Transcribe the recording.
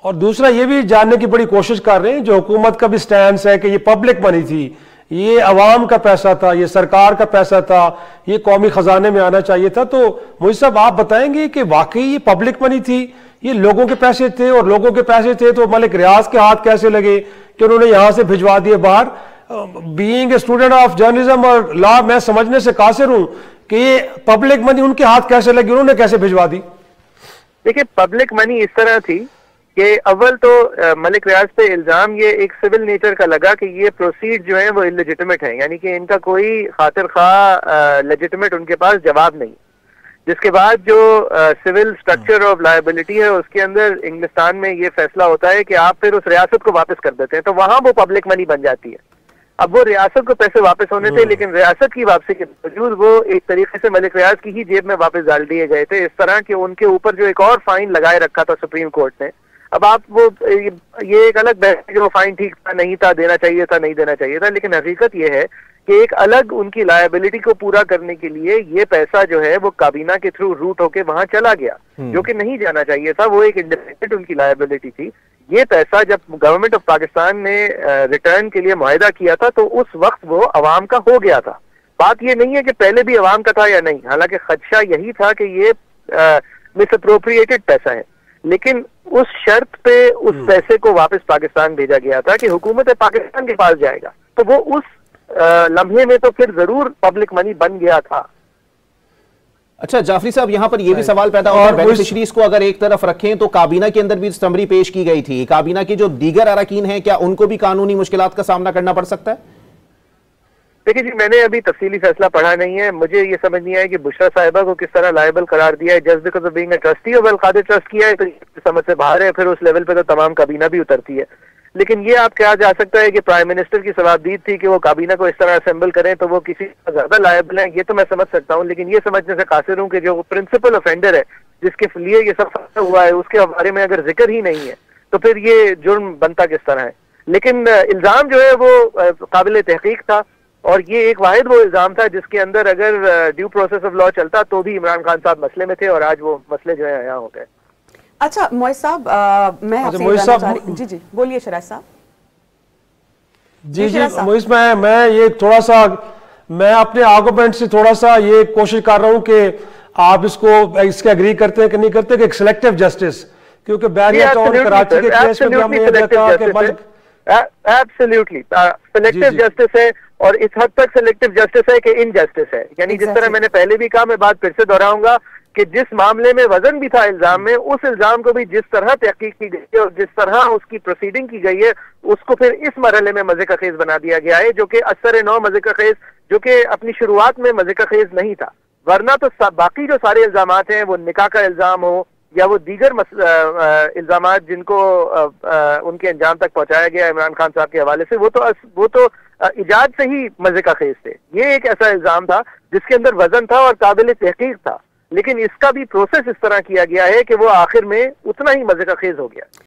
और दूसरा ये भी जानने की बड़ी कोशिश कर रहे हैं, जो हुकूमत का भी स्टैंड है कि ये पब्लिक मनी थी, ये अवाम का पैसा था, ये सरकार का पैसा था, ये कौमी खजाने में आना चाहिए था। तो मोहित साहब आप बताएंगे कि वाकई ये पब्लिक मनी थी, ये लोगों के पैसे थे, और लोगों के पैसे थे तो मलिक रियाज के हाथ कैसे लगे कि उन्होंने यहां से भिजवा दिए बाहर? Being a student of journalism और लॉ, मैं समझने से कासिर हूं कि ये पब्लिक मनी उनके हाथ कैसे लगी, उन्होंने कैसे भिजवा दी? देखिए, पब्लिक मनी इस तरह थी कि अव्वल तो मलिक रियाज पे इल्जाम ये एक सिविल नेचर का लगा कि ये प्रोसीड जो है वो इलेजिटिमेट है, यानी कि इनका कोई खातिर खा लेजिटिमेट उनके पास जवाब नहीं। जिसके बाद जो सिविल स्ट्रक्चर ऑफ लायबिलिटी है उसके अंदर इंग्लिस्तान में ये फैसला होता है कि आप फिर उस रियासत को वापस कर देते हैं, तो वहां वो पब्लिक मनी बन जाती है। अब वो रियासत को पैसे वापस होने थे, लेकिन रियासत की वापसी के बावजूद वो एक तरीके से मलिक रियाज की ही जेब में वापस डाल दिए गए थे, इस तरह कि उनके ऊपर जो एक और फाइन लगाए रखा था सुप्रीम कोर्ट ने। अब आप वो ये एक अलग बहस है कि वो फाइन ठीक था नहीं था, देना चाहिए था नहीं देना चाहिए था, लेकिन हकीकत ये है कि एक अलग उनकी लायबिलिटी को पूरा करने के लिए ये पैसा जो है वो काबीना के थ्रू रूट होके वहां चला गया, जो कि नहीं जाना चाहिए था। वो एक इंडिपेंडेंट उनकी लायबिलिटी थी। ये पैसा जब गवर्नमेंट ऑफ पाकिस्तान ने रिटर्न के लिए मुआहिदा किया था तो उस वक्त वो अवाम का हो गया था। बात ये नहीं है कि पहले भी अवाम का था या नहीं, हालांकि खदशा यही था कि ये मिसअप्रोप्रिएटेड पैसा है, लेकिन उस शर्त पे उस पैसे को वापस पाकिस्तान भेजा गया था कि हुकूमत पाकिस्तान के पास जाएगा, तो वो उस लम्हे में तो फिर जरूर पब्लिक मनी बन गया था। अच्छा जाफरी साहब, यहां पर यह भी सवाल पैदा होता है, बेनिफिशरीज को अगर एक तरफ रखें तो काबीना के अंदर भी समरी पेश की गई थी, काबीना के जो दीगर अरकान हैं क्या उनको भी कानूनी मुश्किलात का सामना करना पड़ सकता है? देखिए जी, मैंने अभी तफसीली फैसला पढ़ा नहीं है, मुझे ये समझ नहीं आया कि बुशरा साहिबा को किस तरह लायबल करार दिया है just because of being a trustee of Al Qadir Trust किया है, तो समझ से बाहर है। फिर उस लेवल पे तो तमाम काबीना भी उतरती है, लेकिन ये आप कहा जा सकता है कि प्राइम मिनिस्टर की सवाबदीद थी कि वो काबीना को इस तरह असेंबल करें तो वो किसी ज्यादा लायबल है, ये तो मैं समझ सकता हूँ। लेकिन ये समझने से कासिर हूँ कि जो प्रिंसिपल ऑफेंडर है जिसके लिए ये सब हुआ है उसके बारे में अगर जिक्र ही नहीं है तो फिर ये जुर्म बनता किस तरह है। लेकिन इल्जाम जो है वो काबिल तहकीक था, और ये एक वाहिद वो इल्जाम था जिसके अंदर अगर ड्यू प्रोसेस ऑफ लॉ चलता तो भी इमरान खान साहब मसले में थे, और आज वो मसले जो है यहाँ हो गए। अच्छा मोहित साहब, मैं आपसे जी बोलिए शराज साहब। जी मोहित, मैं ये थोड़ा सा मैं अपने आर्गुमेंट से थोड़ा सा ये कोशिश कर रहा हूं कि आप इसके एग्री करते हैं कि नहीं करते कि एक सिलेक्टिव जस्टिस, क्योंकि बैरियर टाउन कराची के केस में भी हमने देखा कि एब्सोल्युटली सिलेक्टिव जस्टिस है, और इस हद तक सिलेक्टिव जस्टिस है कि इनजस्टिस है। यानी जिस तरह मैंने पहले भी कहा, मैं बात फिर से दोहराऊंगा कि जिस मामले में वजन भी था इल्जाम में, उस इल्जाम को भी जिस तरह तहकीक की गई है और जिस तरह उसकी प्रोसीडिंग की गई है उसको फिर इस मरहले में मजे का खेज बना दिया गया है, जो कि असर नौ मजे का खेज, जो कि अपनी शुरुआत में मजे का खेज नहीं था। वरना तो बाकी जो सारे इल्जामात हैं, वो निकाह का इल्जाम हो या वो दीगर इल्जामात जिनको उनके अंजाम तक पहुंचाया गया इमरान खान साहब के हवाले से, वो तो इजाद से ही मजे का खेज थे। ये एक ऐसा इल्जाम था जिसके अंदर वजन था और काबिल तहकीक था, लेकिन इसका भी प्रोसेस इस तरह किया गया है कि वो आखिर में उतना ही मजे का खेज हो गया।